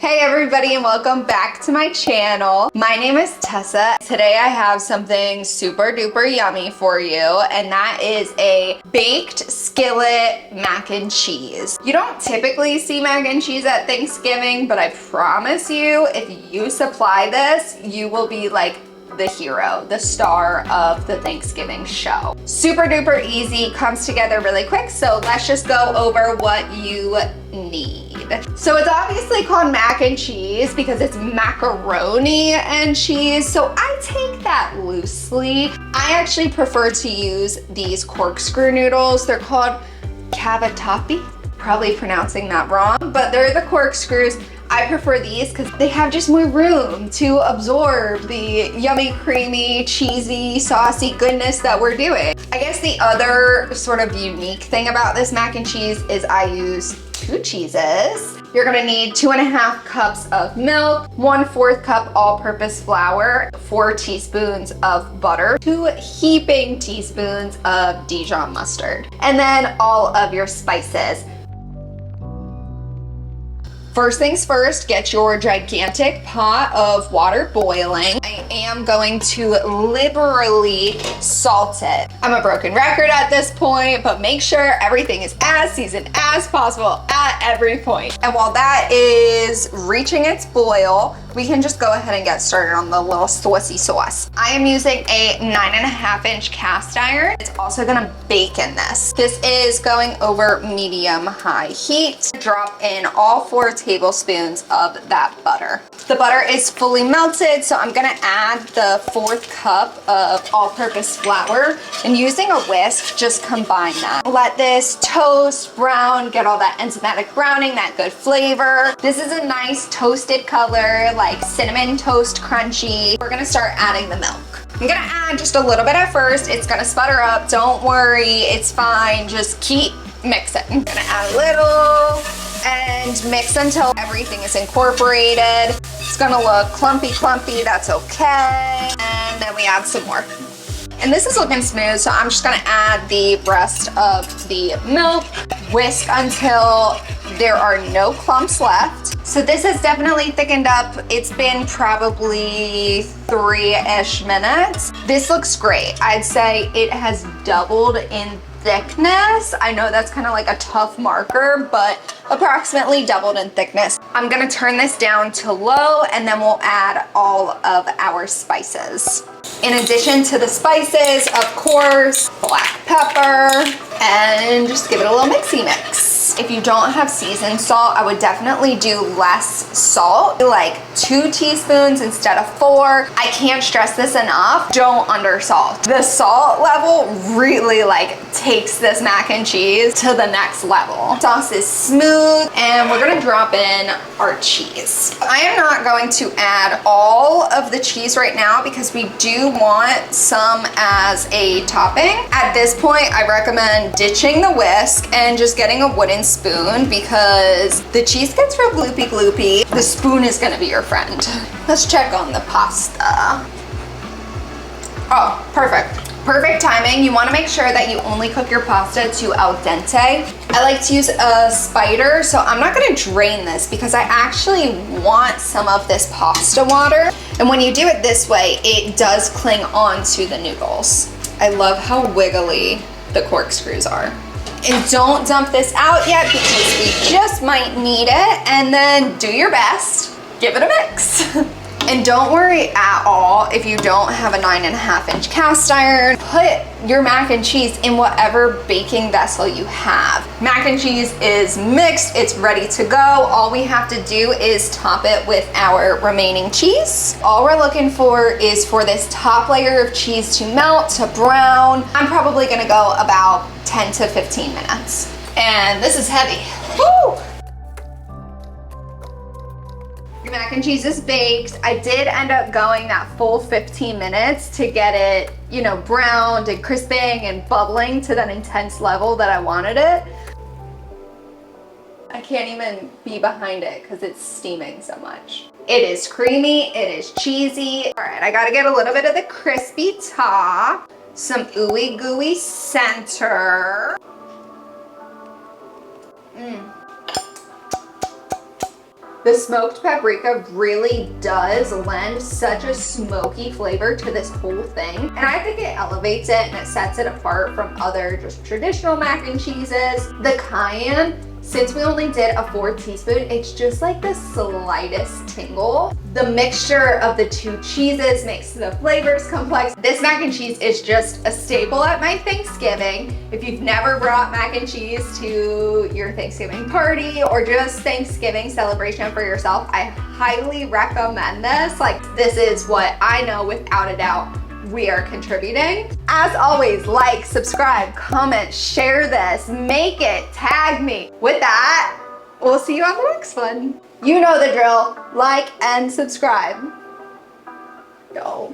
Hey everybody and welcome back to my channel. My name is Tessa. Today I have something super duper yummy for you, and that is a baked skillet mac and cheese. You don't typically see mac and cheese at Thanksgiving, but I promise you, if you supply this, you will be like the hero, the star of the Thanksgiving show. Super duper easy, comes together really quick, so let's just go over what you need. So it's obviously called mac and cheese because it's macaroni and cheese, so I take that loosely. I actually prefer to use these corkscrew noodles. They're called Cavatappi, probably pronouncing that wrong, but they're the corkscrews. I prefer these because they have just more room to absorb the yummy, creamy, cheesy, saucy goodness that we're doing. I guess the other sort of unique thing about this mac and cheese is I use 2 cheeses. You're gonna need 2.5 cups of milk, 1/4 cup all-purpose flour, 4 teaspoons of butter, 2 heaping teaspoons of Dijon mustard, and then all of your spices. First things first, get your gigantic pot of water boiling. I am going to liberally salt it. I'm a broken record at this point, but make sure everything is as seasoned as possible at every point. And while that is reaching its boil, we can just go ahead and get started on the little saucy sauce. I am using a 9.5-inch cast iron. It's also gonna bake in this. This is going over medium-high heat. Drop in all 4 tablespoons of that butter. The butter is fully melted, so I'm gonna add the 1/4 cup of all-purpose flour, and using a whisk, just combine that. Let this toast, brown, get all that enzymatic browning, that good flavor. This is a nice toasted color, like cinnamon toast crunchy. We're gonna start adding the milk. I'm gonna add just a little bit at first. It's gonna sputter up, don't worry, it's fine. Just keep mixing. I'm gonna add a little and mix until everything is incorporated. It's gonna look clumpy, that's okay. And then we add some more. And this is looking smooth, so I'm just gonna add the rest of the milk. Whisk until there are no clumps left. So this has definitely thickened up. It's been probably 3-ish minutes. This looks great. I'd say it has doubled in thickness. I know that's kind of like a tough marker, but approximately doubled in thickness. I'm gonna turn this down to low, and then we'll add all of our spices. In addition to the spices, of course, black pepper, and just give it a little mixy mix. If you don't have seasoned salt, I would definitely do less salt, like 2 teaspoons instead of 4. I can't stress this enough, don't undersalt. The salt level really takes this mac and cheese to the next level. Sauce is smooth, and we're gonna drop in our cheese. I am not going to add all of the cheese right now because we do want some as a topping. At this point, I recommend ditching the whisk and just getting a wooden spoon because the cheese gets real gloopy. The spoon is gonna be your friend. Let's check on the pasta. Oh, perfect. Perfect timing. You want to make sure that you only cook your pasta to al dente. I like to use a spider, so I'm not going to drain this because I actually want some of this pasta water. And when you do it this way, it does cling onto the noodles. I love how wiggly the corkscrews are. And don't dump this out yet because we just might need it. And then do your best. Give it a mix. And don't worry at all if you don't have a 9.5-inch cast iron. Put your mac and cheese in whatever baking vessel you have. Mac and cheese is mixed, it's ready to go. All we have to do is top it with our remaining cheese. All we're looking for is for this top layer of cheese to melt, to brown. I'm probably gonna go about 10 to 15 minutes. And this is heavy. Woo! Mac and cheese is baked. I did end up going that full 15 minutes to get it, browned and crisping and bubbling to that intense level that I wanted it. I can't even be behind it because it's steaming so much. It is creamy, it is cheesy. All right, I gotta get a little bit of the crispy top, some ooey gooey center. The smoked paprika really does lend such a smoky flavor to this whole thing. And I think it elevates it and it sets it apart from other just traditional mac and cheeses. The cayenne, since we only did a 4 teaspoon, it's just like the slightest tingle. The mixture of the two cheeses makes the flavors complex. This mac and cheese is just a staple at my Thanksgiving. If you've never brought mac and cheese to your Thanksgiving party or just Thanksgiving celebration for yourself, I highly recommend this. Like, this is what I know without a doubt we are contributing. As always, like, subscribe, comment, share this, make it, tag me. With that, we'll see you on the next one. You know the drill. Like and subscribe. Yo.